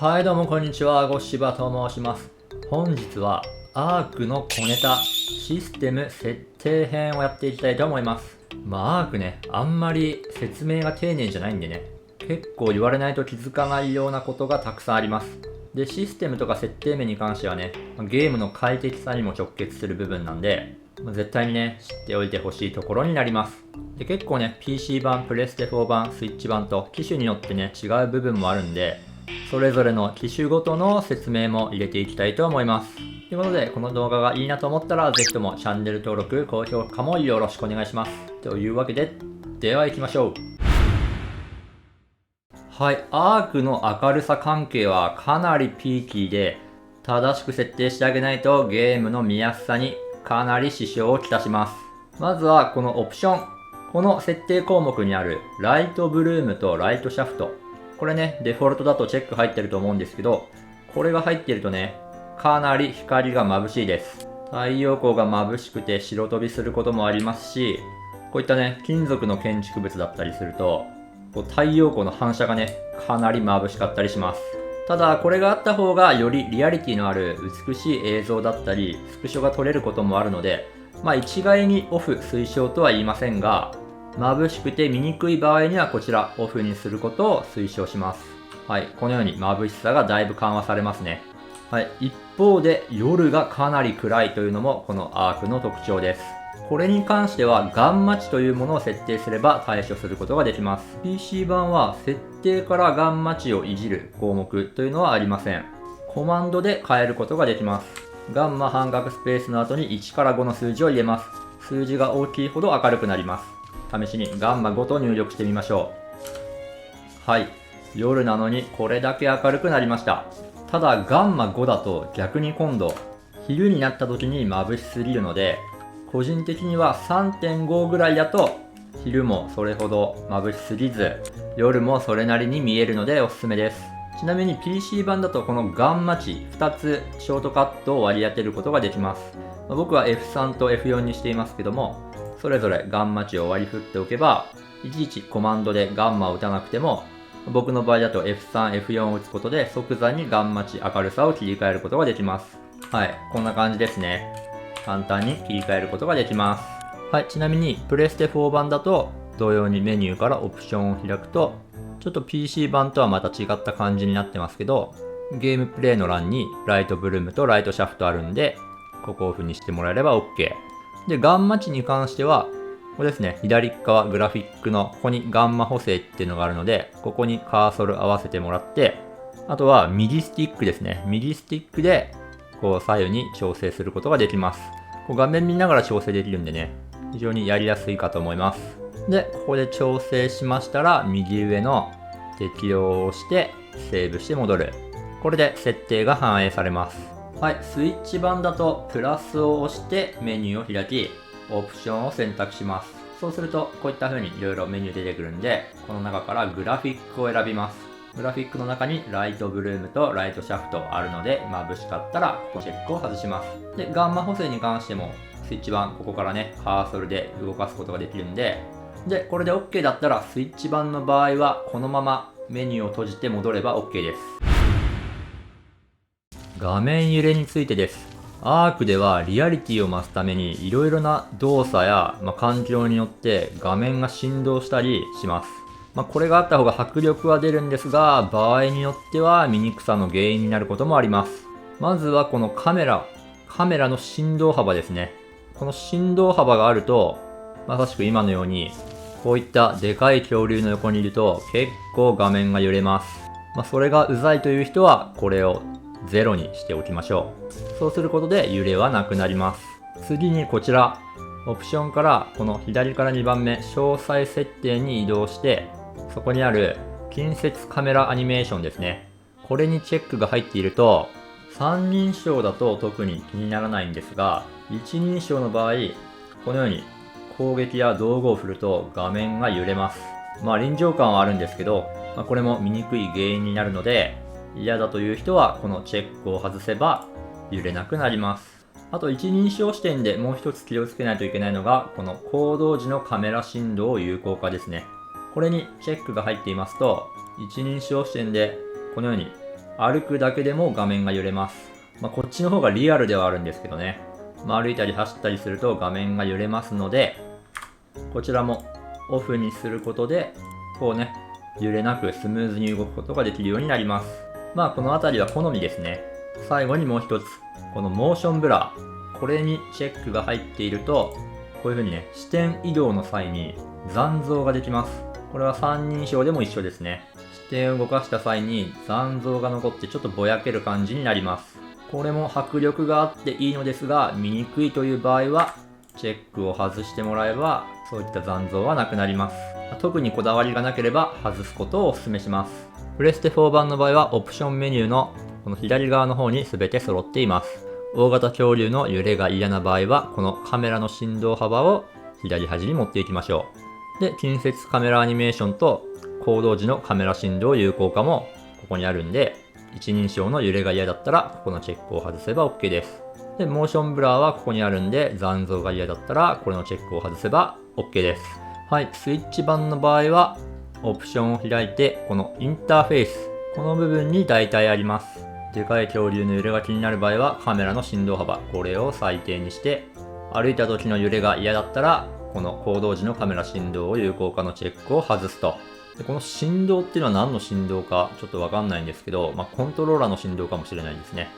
はいどうもこんにちは、ごしばと申します。本日はアークの小ネタシステム設定編をやっていきたいと思います。アークね、あんまり説明が丁寧じゃないんでね、結構言われないと気づかないようなことがたくさんあります。で、システムとか設定面に関してはね、ゲームの快適さにも直結する部分なんで、絶対にね、知っておいてほしいところになります。で、結構ね、PC 版、プレステ4版、スイッチ版と機種によってね、違う部分もあるんで、それぞれの機種ごとの説明も入れていきたいと思います。ということで、この動画がいいなと思ったら、ぜひともチャンネル登録、高評価もよろしくお願いします。というわけで、では行きましょう。はい、アークの明るさ関係はかなりピーキーで、正しく設定してあげないとゲームの見やすさにかなり支障をきたします。まずはこのオプション。この設定項目にあるライトブルームとライトシャフト。これね、デフォルトだとチェック入ってると思うんですけど、これが入ってるとね、かなり光が眩しいです。太陽光が眩しくて白飛びすることもありますし、こういったね、金属の建築物だったりすると、太陽光の反射がね、かなり眩しかったりします。ただ、これがあった方がよりリアリティのある美しい映像だったり、スクショが撮れることもあるので、一概にオフ推奨とは言いませんが、眩しくて見にくい場合にはこちらオフにすることを推奨します。はい、このように眩しさがだいぶ緩和されますね。はい、一方で夜がかなり暗いというのもこのアークの特徴です。これに関してはガンマ値というものを設定すれば対処することができます。PC 版は設定からガンマ値をいじる項目というのはありません。コマンドで変えることができます。ガンマ半角スペースの後に1から5の数字を入れます。数字が大きいほど明るくなります。試しにガンマ5と入力してみましょう。はい。夜なのにこれだけ明るくなりました。ただガンマ5だと逆に今度昼になった時に眩しすぎるので、個人的には 3.5 ぐらいだと昼もそれほど眩しすぎず夜もそれなりに見えるのでおすすめです。ちなみに PC 版だとこのガンマ値2つショートカットを割り当てることができます。僕は F3 と F4 にしていますけども、それぞれガンマ値を割り振っておけば、いちいちコマンドでガンマを打たなくても、僕の場合だと F3、F4 を打つことで即座にガンマ値明るさを切り替えることができます。はい、こんな感じですね。簡単に切り替えることができます。はい、ちなみにプレステ4版だと同様にメニューからオプションを開くと、ちょっと PC 版とはまた違った感じになってますけど、ゲームプレイの欄にライトブルームとライトシャフトあるんで、ここをオフにしてもらえれば OK。で、ガンマ値に関しては、これですね、左側グラフィックのここにガンマ補正っていうのがあるので、ここにカーソル合わせてもらって、あとは右スティックですね。右スティックで、こう左右に調整することができます。こう画面見ながら調整できるんでね、非常にやりやすいかと思います。で、ここで調整しましたら、右上の適用を押して、セーブして戻る。これで設定が反映されます。はい、スイッチ版だとプラスを押してメニューを開き、オプションを選択します。そうするとこういった風にいろいろメニュー出てくるんで、この中からグラフィックを選びます。グラフィックの中にライトブルームとライトシャフトあるので、眩しかったらここチェックを外します。で、ガンマ補正に関してもスイッチ版ここからね、カーソルで動かすことができるんで、これで OK だったらスイッチ版の場合はこのままメニューを閉じて戻れば OK です。画面揺れについてです。アークではリアリティを増すためにいろいろな動作や、環境によって画面が振動したりします。これがあった方が迫力は出るんですが、場合によっては見にくさの原因になることもあります。まずはこのカメラの振動幅ですね。この振動幅があると、まさしく今のように、こういったでかい恐竜の横にいると結構画面が揺れます。それがうざいという人はこれをゼロにしておきましょう。そうすることで揺れはなくなります。次にこちら、オプションからこの左から2番目、詳細設定に移動して、そこにある近接カメラアニメーションですね。これにチェックが入っていると、三人称だと特に気にならないんですが、一人称の場合、このように攻撃や道具を振ると画面が揺れます。臨場感はあるんですけど、これも見にくい原因になるので、嫌だという人はこのチェックを外せば揺れなくなります。あと一人称視点でもう一つ気をつけないといけないのが、この行動時のカメラ振動有効化ですね。これにチェックが入っていますと、一人称視点でこのように歩くだけでも画面が揺れます。こっちの方がリアルではあるんですけどね。歩いたり走ったりすると画面が揺れますので、こちらもオフにすることで、こうね、揺れなくスムーズに動くことができるようになります。この辺りは好みですね。最後にもう一つ、このモーションブラー。これにチェックが入っていると、こういう風にね、視点移動の際に残像ができます。これは三人称でも一緒ですね。視点を動かした際に残像が残ってちょっとぼやける感じになります。これも迫力があっていいのですが、見にくいという場合は、チェックを外してもらえば、そういった残像はなくなります。特にこだわりがなければ外すことをお勧めします。プレステ4版の場合はオプションメニューのこの左側の方に全て揃っています。大型恐竜の揺れが嫌な場合は、このカメラの振動幅を左端に持っていきましょう。で、近接カメラアニメーションと行動時のカメラ振動有効化もここにあるんで、一人称の揺れが嫌だったら、ここのチェックを外せば OK です。で、モーションブラーはここにあるんで、残像が嫌だったら、これのチェックを外せば OK です。はい、スイッチ版の場合は、オプションを開いて、このインターフェース、この部分に大体あります。でかい恐竜の揺れが気になる場合は、カメラの振動幅、これを最低にして、歩いた時の揺れが嫌だったら、この行動時のカメラ振動を有効化のチェックを外すと。でこの振動っていうのは何の振動かちょっとわかんないんですけど、コントローラーの振動かもしれないですね。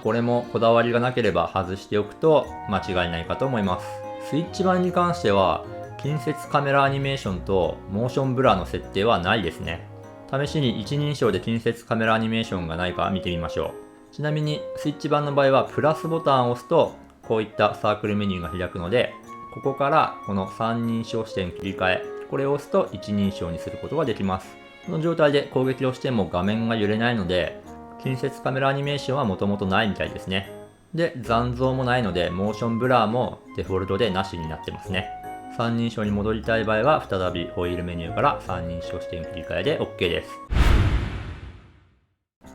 これもこだわりがなければ外しておくと間違いないかと思います。スイッチ版に関しては、近接カメラアニメーションとモーションブラーの設定はないですね。試しに一人称で近接カメラアニメーションがないか見てみましょう。ちなみにスイッチ版の場合はプラスボタンを押すとこういったサークルメニューが開くので、ここからこの三人称視点切り替え、これを押すと一人称にすることができます。この状態で攻撃をしても画面が揺れないので、近接カメラアニメーションはもともとないみたいですね。で、残像もないので、モーションブラーもデフォルトでなしになってますね。三人称に戻りたい場合は、再びホイールメニューから三人称視点切り替えで OK です。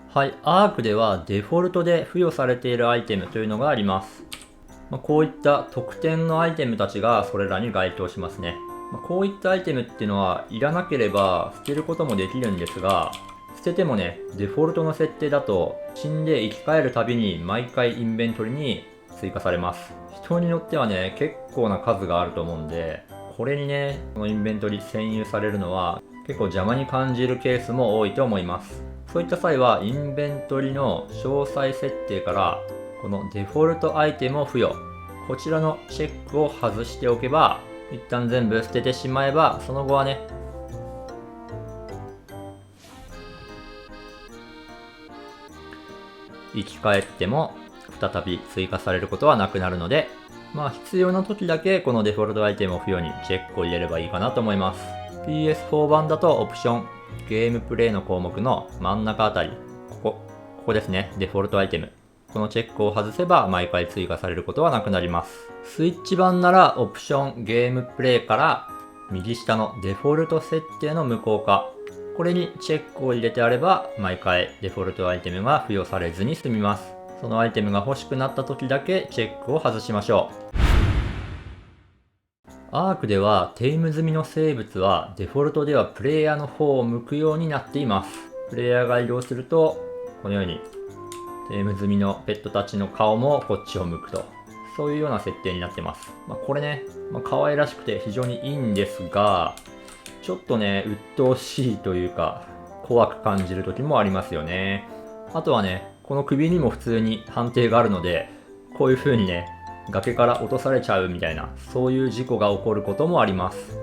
はい、アークではデフォルトで付与されているアイテムというのがあります。こういった特典のアイテムたちがそれらに該当しますね。こういったアイテムっていうのはいらなければ捨てることもできるんですが、捨ててもね、デフォルトの設定だと死んで生き返るたびに毎回インベントリに追加されます。人によってはね、結構な数があると思うんで、これにね、このインベントリ占有されるのは結構邪魔に感じるケースも多いと思います。そういった際はインベントリの詳細設定からこのデフォルトアイテムを付与、こちらのチェックを外しておけば、一旦全部捨ててしまえば、その後はね、生き返っても再び追加されることはなくなるので、必要な時だけこのデフォルトアイテムを付与にチェックを入れればいいかなと思います。PS4 版だとオプション、ゲームプレイの項目の真ん中あたり、ここですね、デフォルトアイテム。このチェックを外せば毎回追加されることはなくなります。スイッチ版ならオプション、ゲームプレイから右下のデフォルト設定の無効化。これにチェックを入れてあれば毎回デフォルトアイテムが付与されずに済みます。そのアイテムが欲しくなった時だけチェックを外しましょう。アークではテイム済みの生物はデフォルトではプレイヤーの方を向くようになっています。プレイヤーが移動するとこのようにテーム済みのペットたちの顔もこっちを向くと。そういうような設定になってます。これね、可愛らしくて非常にいいんですが、ちょっとね、鬱陶しいというか、怖く感じる時もありますよね。あとはね、この首にも普通に判定があるので、こういう風にね、崖から落とされちゃうみたいな、そういう事故が起こることもあります。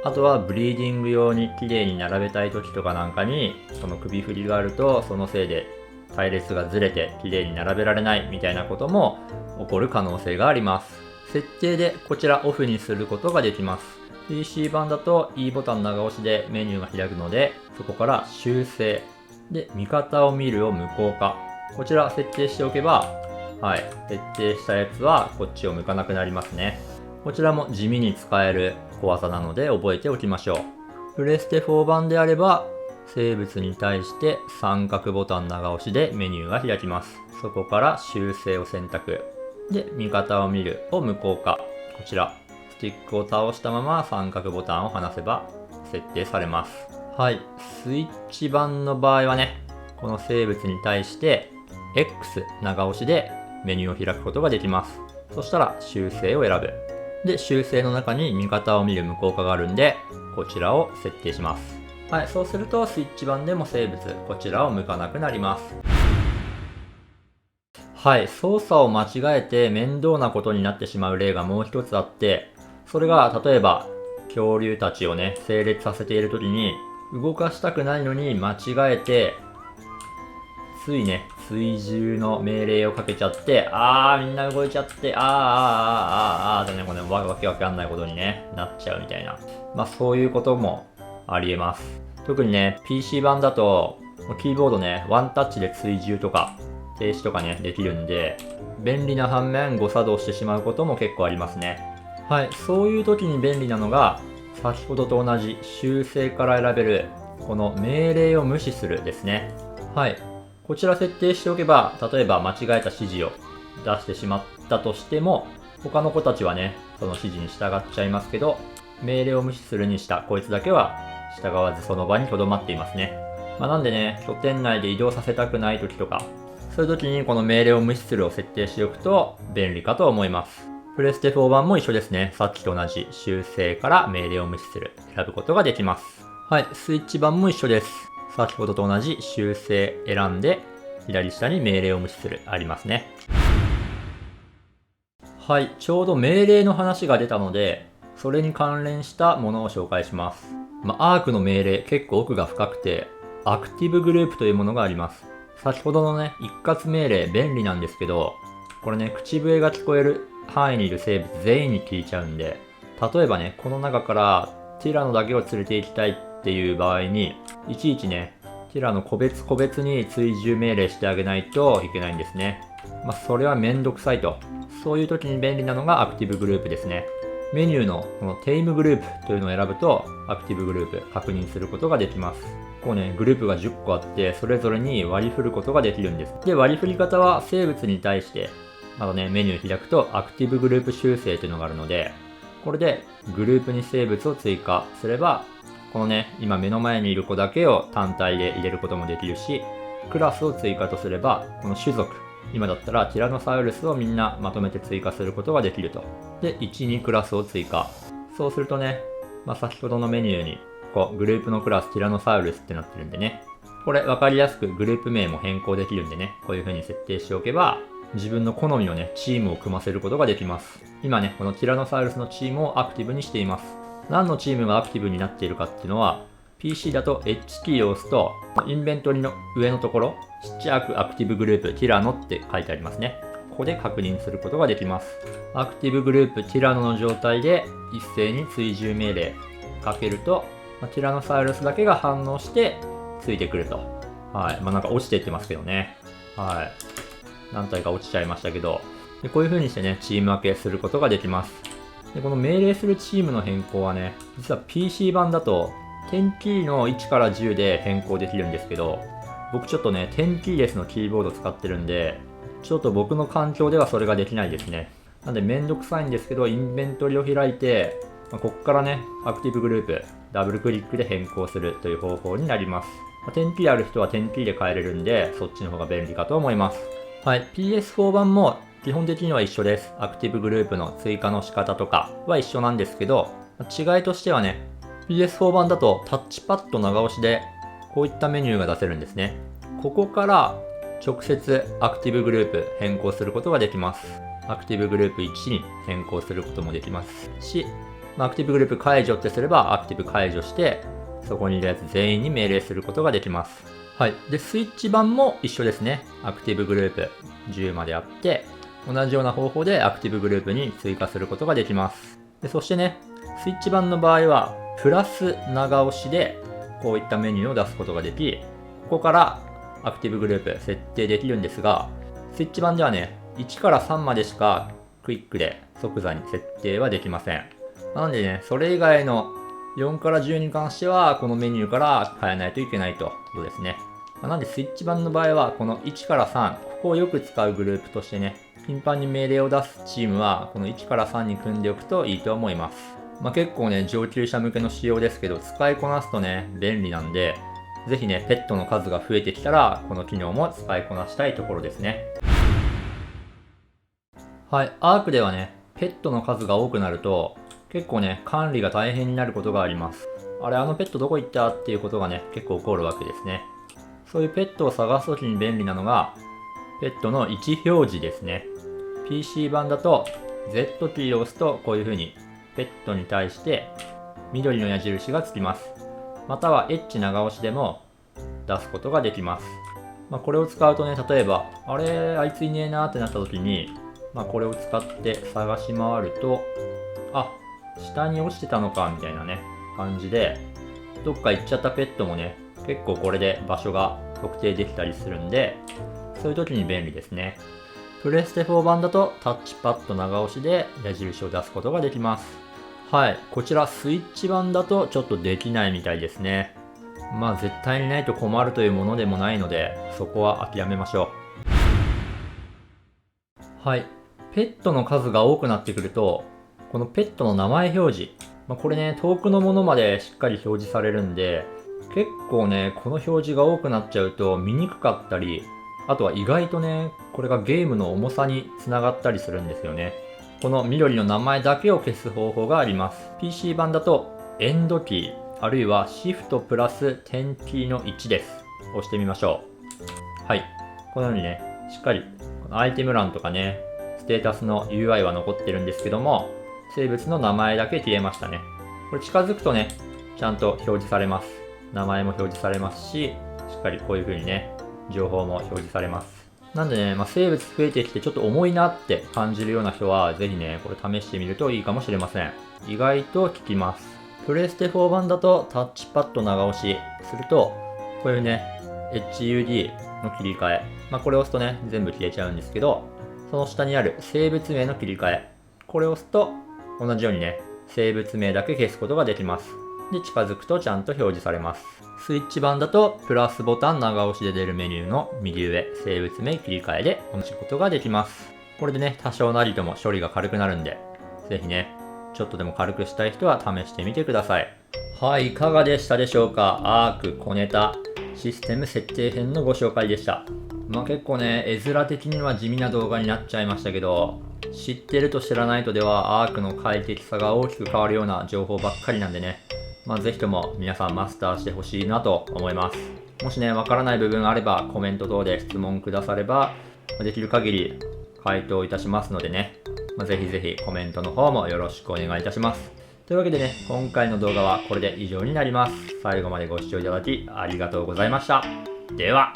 あとはブリーディング用に綺麗に並べたい時とかなんかに、その首振りがあると、そのせいで隊列がずれて綺麗に並べられないみたいなことも起こる可能性があります。設定でこちらオフにすることができます。PC 版だと E ボタン長押しでメニューが開くので、そこから修正で味方を見るを無効化。こちら設定しておけば、設定したやつはこっちを向かなくなりますね。こちらも地味に使える小技なので覚えておきましょう。プレステ4版であれば、生物に対して三角ボタン長押しでメニューが開きます。そこから修正を選択。で、味方を見るを無効化。こちら、スティックを倒したまま三角ボタンを離せば設定されます。はい、スイッチ版の場合はね、この生物に対して X 長押しでメニューを開くことができます。そしたら修正を選ぶ。で、修正の中に見方を見る無効化があるんで、こちらを設定します。はい、そうするとスイッチ版でも生物、こちらを向かなくなります。はい、操作を間違えて面倒なことになってしまう例がもう一つあって、それが例えば恐竜たちをね、整列させている時に動かしたくないのに間違えて、ついね、追従の命令をかけちゃって、みんな動いちゃって、とね、これわけわかんないことにね、なっちゃうみたいな。そういうこともありえます。特にね、PC 版だと、キーボードね、ワンタッチで追従とか、停止とかね、できるんで、便利な反面誤作動してしまうことも結構ありますね。はい、そういう時に便利なのが、先ほどと同じ修正から選べる、この命令を無視するですね。はい。こちら設定しておけば、例えば間違えた指示を出してしまったとしても、他の子たちはね、その指示に従っちゃいますけど、命令を無視するにしたこいつだけは従わずその場に留まっていますね。なんでね、拠点内で移動させたくない時とか、そういう時にこの命令を無視するを設定しておくと便利かと思います。プレステ4版も一緒ですね。さっきと同じ修正から命令を無視する選ぶことができます。はい、スイッチ版も一緒です。先ほどと同じ修正選んで左下に命令を無視するありますね。はい、ちょうど命令の話が出たので、それに関連したものを紹介します。アークの命令結構奥が深くて、アクティブグループというものがあります。先ほどのね、一括命令便利なんですけど、これね、口笛が聞こえる範囲にいる生物全員に聞いちゃうんで、例えばね、この中からティラノだけを連れて行きたいっていう場合に、いちいちね、ティラノ個別に追従命令してあげないといけないんですね。それはめんどくさいと。そういう時に便利なのがアクティブグループですね。メニューのこのテイムグループというのを選ぶと、アクティブグループ確認することができます。こうね、グループが10個あって、それぞれに割り振ることができるんです。で、割り振り方は生物に対して、メニュー開くとアクティブグループ修正というのがあるので、これでグループに生物を追加すれば、このね、今目の前にいる子だけを単体で入れることもできるし、クラスを追加とすれば、この種族、今だったらティラノサウルスをみんなまとめて追加することができると。で、1、2クラスを追加。そうするとね、先ほどのメニューに、グループのクラスティラノサウルスってなってるんでね、これ分かりやすくグループ名も変更できるんでね、こういう風に設定しておけば、自分の好みのね、チームを組ませることができます。今ね、このティラノサウルスのチームをアクティブにしています。何のチームがアクティブになっているかっていうのは、PC だと H キーを押すと、インベントリの上のところ、ちっちゃくアクティブグループティラノって書いてありますね。ここで確認することができます。アクティブグループティラノの状態で一斉に追従命令かけると、ティラノサウルスだけが反応してついてくると。はい。なんか落ちていってますけどね。はい。何体か落ちちゃいましたけど。でこういう風にしてね、チーム分けすることができます。で、この命令するチームの変更はね、実は PC 版だと、10キーの1から10で変更できるんですけど、僕ちょっとね、10キーレスのキーボード使ってるんで、ちょっと僕の環境ではそれができないですね。なんでめんどくさいんですけど、インベントリを開いて、こっからね、アクティブグループ、ダブルクリックで変更するという方法になります。10キーある人は10キーで変えれるんで、そっちの方が便利かと思います。はい、PS4 版も基本的には一緒です。アクティブグループの追加の仕方とかは一緒なんですけど、違いとしてはね、PS4 版だとタッチパッド長押しでこういったメニューが出せるんですね。ここから直接アクティブグループ変更することができます。アクティブグループ1に変更することもできますし、アクティブグループ解除ってすればアクティブ解除して、そこにいるやつ全員に命令することができます。はい。で、スイッチ版も一緒ですね。アクティブグループ10まであって、同じような方法でアクティブグループに追加することができます。で、そしてね、スイッチ版の場合は、プラス長押しでこういったメニューを出すことができ、ここからアクティブグループ設定できるんですが、スイッチ版ではね、1から3までしかクイックで即座に設定はできません。なのでね、それ以外の4から10に関しては、このメニューから変えないといけないということですね。なんでスイッチ版の場合は、この1から3、ここをよく使うグループとしてね、頻繁に命令を出すチームは、この1から3に組んでおくといいと思います。結構ね、上級者向けの仕様ですけど、使いこなすとね、便利なんで、ぜひね、ペットの数が増えてきたら、この機能も使いこなしたいところですね。はい、アークではね、ペットの数が多くなると、結構ね、管理が大変になることがあります。あれ、あのペットどこ行ったっていうことがね、結構起こるわけですね。そういうペットを探すときに便利なのが、ペットの位置表示ですね。PC 版だと、Z キーを押すと、こういう風に、ペットに対して緑の矢印がつきます。または H 長押しでも出すことができます。これを使うとね、例えば、あれ、あいついねえなーってなった時に、これを使って探し回ると、あ、下に落ちてたのか、みたいなね、感じで、どっか行っちゃったペットもね、結構これで場所が特定できたりするんで、そういう時に便利ですね。プレステ4版だとタッチパッド長押しで矢印を出すことができます。はい、こちらスイッチ版だとちょっとできないみたいですね。絶対にないと困るというものでもないので、そこは諦めましょう。はい、ペットの数が多くなってくると、このペットの名前表示、これね、遠くのものまでしっかり表示されるんで、結構ね、この表示が多くなっちゃうと見にくかったり、あとは意外とね、これがゲームの重さにつながったりするんですよね。この緑の名前だけを消す方法があります。PC 版だと、エンドキー、あるいはシフトプラス点キーの1です。押してみましょう。はい。このようにね、しっかり、アイテム欄とかね、ステータスの UI は残ってるんですけども、生物の名前だけ消えましたね。これ近づくとね、ちゃんと表示されます。名前も表示されますし、しっかりこういう風にね、情報も表示されます。なんでね、生物増えてきてちょっと重いなって感じるような人は、ぜひね、これ試してみるといいかもしれません。意外と効きます。プレステ4版だとタッチパッド長押しすると、こういうね、HUD の切り替え。これを押すとね、全部消えちゃうんですけど、その下にある生物名の切り替え。これを押すと、同じようにね、生物名だけ消すことができます。で、近づくとちゃんと表示されます。スイッチ版だと、プラスボタン長押しで出るメニューの右上、生物名切り替えで同じことができます。これでね、多少なりとも処理が軽くなるんで、ぜひね、ちょっとでも軽くしたい人は試してみてください。はい、いかがでしたでしょうか。アーク小ネタシステム設定編のご紹介でした。結構ね、絵面的には地味な動画になっちゃいましたけど、知ってると知らないとではアークの快適さが大きく変わるような情報ばっかりなんでね、ぜひとも皆さんマスターしてほしいなと思います。もしね、わからない部分あればコメント等で質問くだされば、できる限り回答いたしますのでね、ぜひぜひコメントの方もよろしくお願いいたします。というわけでね、今回の動画はこれで以上になります。最後までご視聴いただきありがとうございました。では。